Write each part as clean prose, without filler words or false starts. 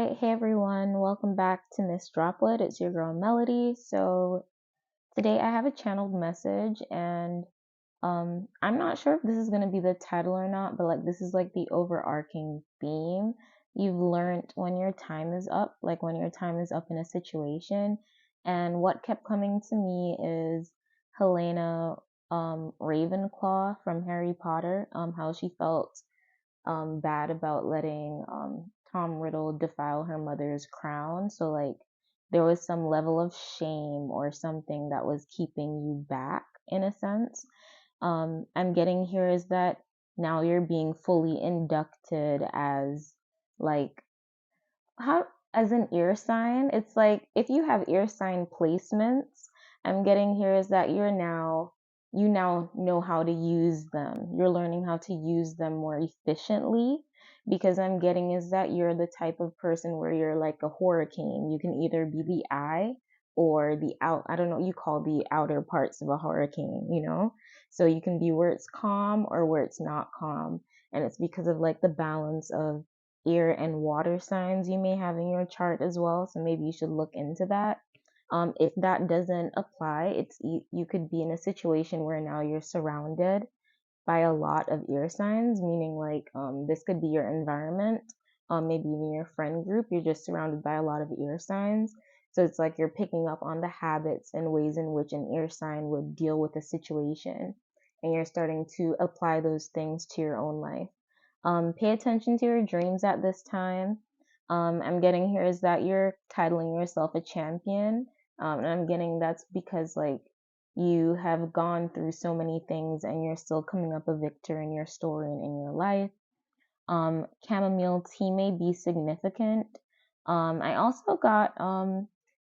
right, hey everyone, welcome back to Miss Droplet. It's your girl Melody. So today I have a channeled message, and I'm not sure if this is gonna be the title or not, but like this is like the overarching theme. You've learned when your time is up, like when your time is up in a situation. And what kept coming to me is Helena Ravenclaw from Harry Potter, how she felt bad about letting Tom Riddle defile her mother's crown. So, like, there was some level of shame or something that was keeping you back, in a sense. I'm getting here is that now you're being fully inducted as, like, how, as an ear sign. It's like if you have ear sign placements, I'm getting here is that you now know how to use them. You're learning how to use them more efficiently, because I'm getting is that you're the type of person where you're like a hurricane. You can either be the eye or the out, I don't know, you call the outer parts of a hurricane. So you can be where it's calm or where it's not calm. And it's because of like the balance of air and water signs you may have in your chart as well. So maybe you should look into that. If that doesn't apply, you could be in a situation where now you're surrounded by a lot of ear signs, meaning like this could be your environment, maybe even your friend group. You're just surrounded by a lot of ear signs. So it's like you're picking up on the habits and ways in which an ear sign would deal with a situation, and you're starting to apply those things to your own life. Pay attention to your dreams at this time. I'm getting here is that you're titling yourself a champion. And I'm getting that's because like you have gone through so many things and you're still coming up a victor in your story and in your life. Chamomile tea may be significant. I also got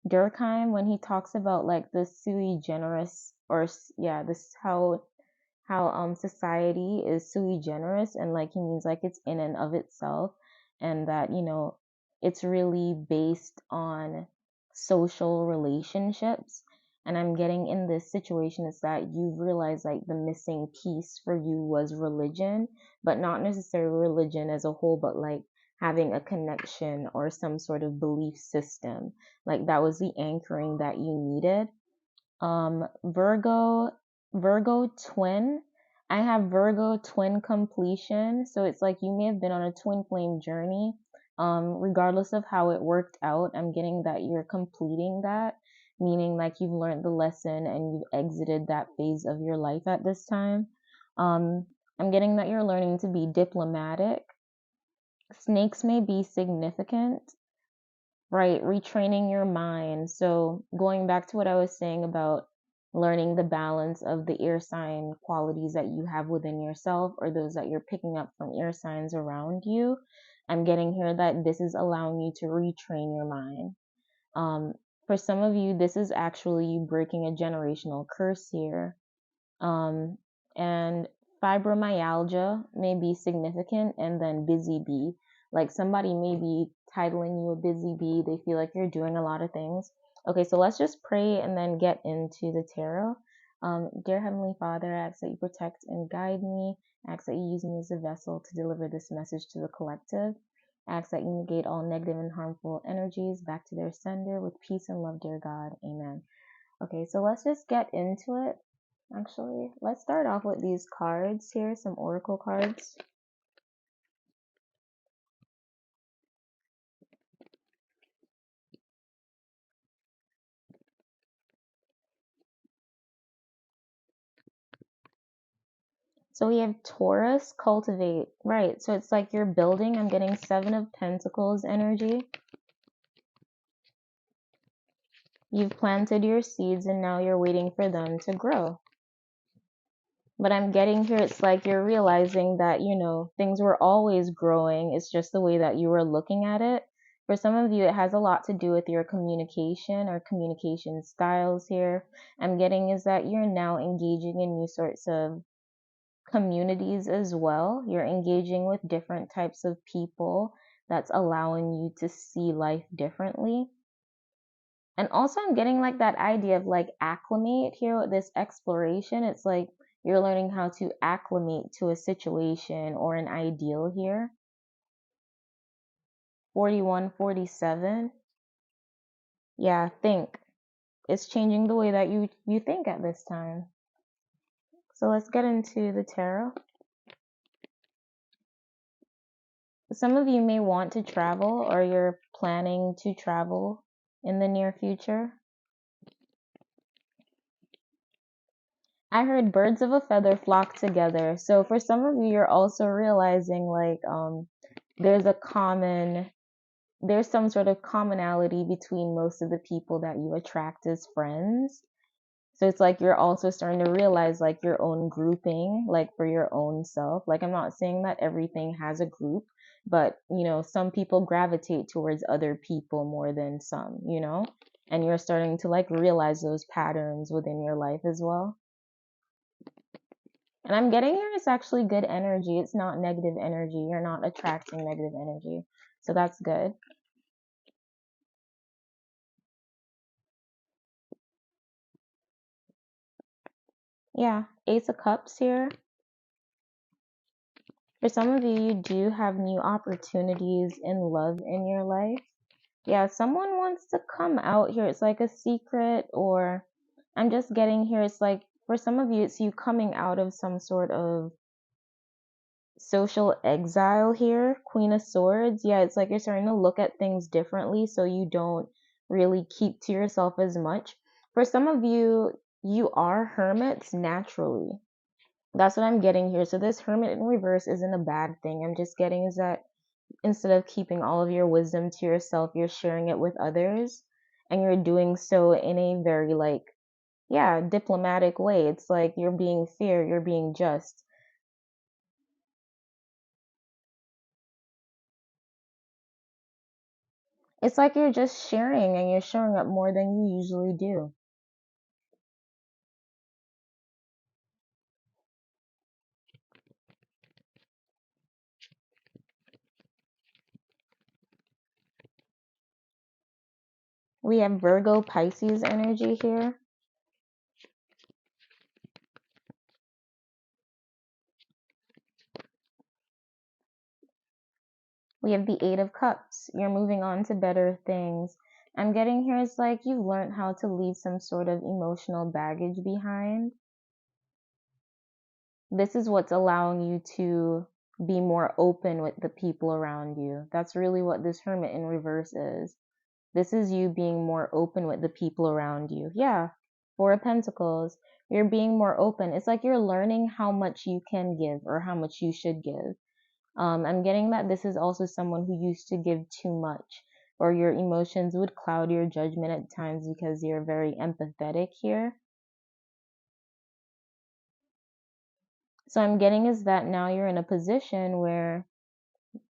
Durkheim when he talks about like the sui generis, or yeah, this how society is sui generis, and like he means like it's in and of itself, and that it's really based on social relationships. And I'm getting in this situation is that you've realized like the missing piece for you was religion, but not necessarily religion as a whole, but like having a connection or some sort of belief system. Like that was the anchoring that you needed. Virgo twin. I have Virgo twin completion. So it's like you may have been on a twin flame journey. Regardless of how it worked out, I'm getting that you're completing that, meaning like you've learned the lesson and you've exited that phase of your life at this time. Um, I'm getting that you're learning to be diplomatic. Snakes may be significant. Right, retraining your mind. So going back to what I was saying about learning the balance of the ear sign qualities that you have within yourself, or those that you're picking up from ear signs around you, I'm getting here that this is allowing you to retrain your mind. Um, for some of you, this is actually you breaking a generational curse here. Um, and fibromyalgia may be significant, and then busy bee. Like somebody may be titling you a busy bee. They feel like you're doing a lot of things. Okay, so let's just pray and then get into the tarot. Dear Heavenly Father, I ask that you protect and guide me. I ask that you use me as a vessel to deliver this message to the collective. I ask that you negate all negative and harmful energies back to their sender with peace and love, dear God. Amen. Okay, so let's just get into it. Actually, let's start off with these cards here, some oracle cards. So we have Taurus, cultivate. Right, so it's like you're building. I'm getting Seven of Pentacles energy. You've planted your seeds and now you're waiting for them to grow. But I'm getting here, it's like you're realizing that, things were always growing. It's just the way that you were looking at it. For some of you, it has a lot to do with your communication or communication styles here. I'm getting is that you're now engaging in new sorts of communities as well. You're engaging with different types of people that's allowing you to see life differently. And also, I'm getting like that idea of like acclimate here with this exploration. It's like you're learning how to acclimate to a situation or an ideal here. 41, 47. Yeah, think. It's changing the way that you think at this time. So let's get into the tarot. Some of you may want to travel or you're planning to travel in the near future. I heard birds of a feather flock together. So for some of you, you're also realizing like there's a common there's some sort of commonality between most of the people that you attract as friends. So it's like you're also starting to realize like your own grouping, like for your own self. Like I'm not saying that everything has a group, but some people gravitate towards other people more than some, and you're starting to like realize those patterns within your life as well. And I'm getting here it's actually good energy. It's not negative energy. You're not attracting negative energy. So that's good. Yeah, Ace of Cups here. For some of you, you do have new opportunities in love in your life. Yeah, someone wants to come out here. It's like a secret, or I'm just getting here. It's like for some of you, it's you coming out of some sort of social exile here. Queen of Swords. Yeah, it's like you're starting to look at things differently so you don't really keep to yourself as much. For some of you, you are hermits naturally. That's what I'm getting here. So this hermit in reverse isn't a bad thing. I'm just getting is that instead of keeping all of your wisdom to yourself, you're sharing it with others, and you're doing so in a very like, yeah, diplomatic way. It's like you're being fair, you're being just. It's like you're just sharing and you're showing up more than you usually do. We have Virgo Pisces energy here. We have the Eight of Cups. You're moving on to better things. I'm getting here is like you've learned how to leave some sort of emotional baggage behind. This is what's allowing you to be more open with the people around you. That's really what this Hermit in reverse is. This is you being more open with the people around you. Yeah, Four of Pentacles. You're being more open. It's like you're learning how much you can give or how much you should give. I'm getting that this is also someone who used to give too much, or your emotions would cloud your judgment at times because you're very empathetic here. So I'm getting is that now you're in a position where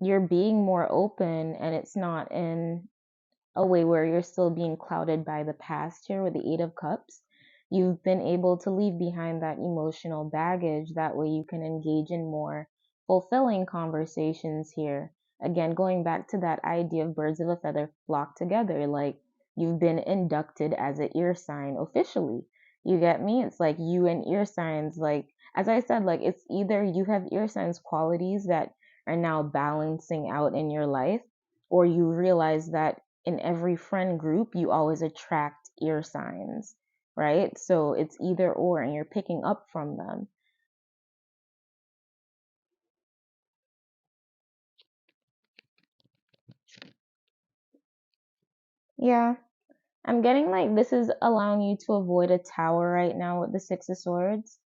you're being more open and it's not in a way where you're still being clouded by the past here with the Eight of Cups. You've been able to leave behind that emotional baggage. That way you can engage in more fulfilling conversations here. Again, going back to that idea of birds of a feather flock together, like you've been inducted as an ear sign officially. You get me? It's like you and ear signs, like, as I said, like it's either you have ear signs qualities that are now balancing out in your life, or you realize that in every friend group, you always attract ear signs, right? So it's either or, and you're picking up from them. Yeah, I'm getting like this is allowing you to avoid a tower right now with the Six of Swords.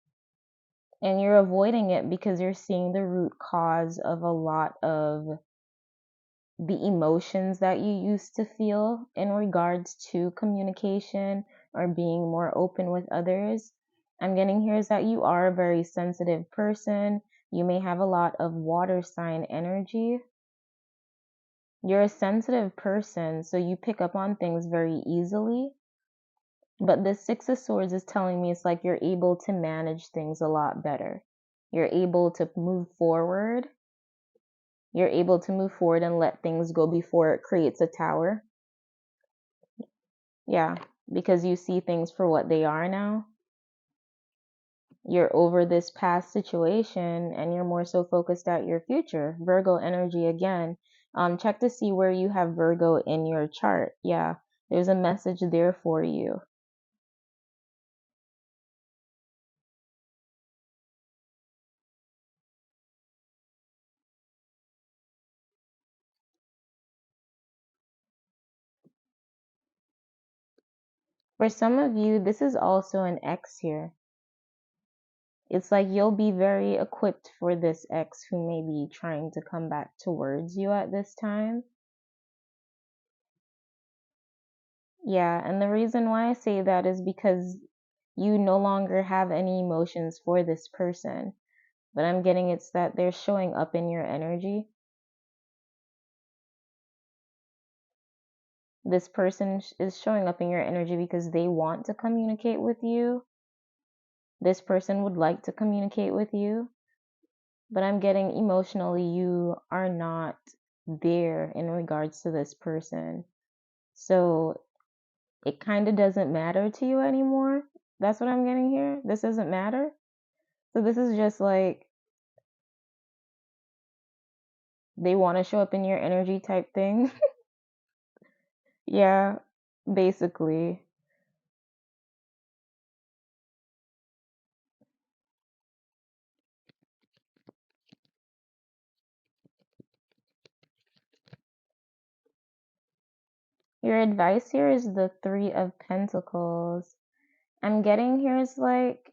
And you're avoiding it because you're seeing the root cause of a lot of the emotions that you used to feel in regards to communication or being more open with others. I'm getting here is that you are a very sensitive person. You may have a lot of water sign energy. You're a sensitive person, so you pick up on things very easily. But the Six of Swords is telling me it's like you're able to manage things a lot better. You're able to move forward. You're able to move forward and let things go before it creates a tower. Yeah, because you see things for what they are now. You're over this past situation and you're more so focused at your future. Virgo energy again. Check to see where you have Virgo in your chart. Yeah, there's a message there for you. For some of you, this is also an X here. It's like you'll be very equipped for this X who may be trying to come back towards you at this time. Yeah, and the reason why I say that is because you no longer have any emotions for this person. But I'm getting it's that they're showing up in your energy. This person is showing up in your energy because they want to communicate with you. This person would like to communicate with you. But I'm getting emotionally, you are not there in regards to this person. So it kind of doesn't matter to you anymore. That's what I'm getting here. This doesn't matter. So this is just like they want to show up in your energy type thing. Yeah, basically. Your advice here is the Three of Pentacles. I'm getting here is like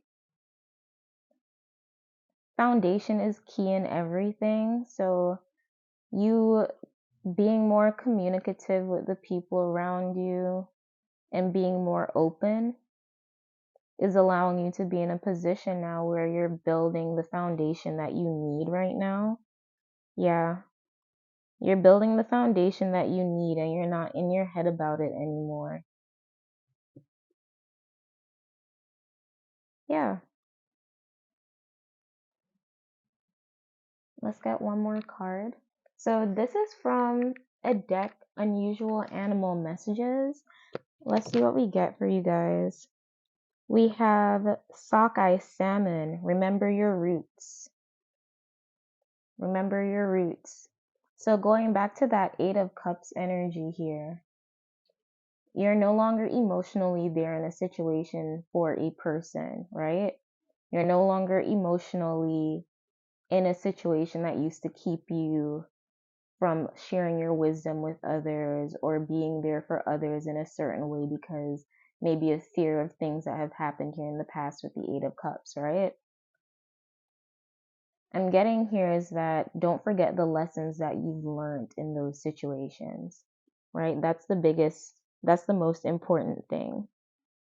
foundation is key in everything. So you being more communicative with the people around you and being more open is allowing you to be in a position now where you're building the foundation that you need right now. Yeah, you're building the foundation that you need and you're not in your head about it anymore. Yeah, let's get one more card. So this is from a deck, Unusual Animal Messages. Let's see what we get for you guys. We have sockeye salmon. Remember your roots. Remember your roots. So going back to that Eight of Cups energy here, you're no longer emotionally there in a situation for a person, right? You're no longer emotionally in a situation that used to keep you from sharing your wisdom with others or being there for others in a certain way because maybe a fear of things that have happened here in the past with the Eight of Cups, right? I'm getting here is that don't forget the lessons that you've learned in those situations, right? That's the most important thing.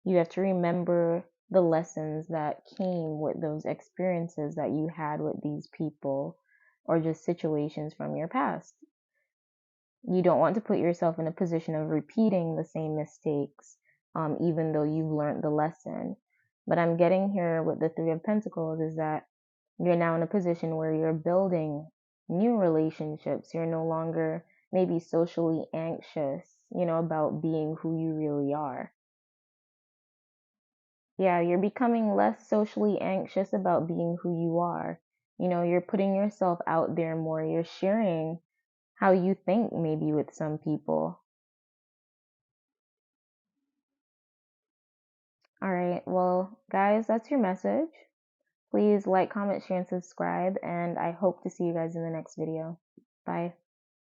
You have to remember the lessons that came with those experiences that you had with these people or just situations from your past. You don't want to put yourself in a position of repeating the same mistakes, even though you've learned the lesson. But I'm getting here with the Three of Pentacles is that you're now in a position where you're building new relationships. You're no longer maybe socially anxious, about being who you really are. Yeah, you're becoming less socially anxious about being who you are. You're putting yourself out there more. You're sharing how you think maybe with some people. All right, well, guys, that's your message. Please like, comment, share, and subscribe, and I hope to see you guys in the next video. Bye.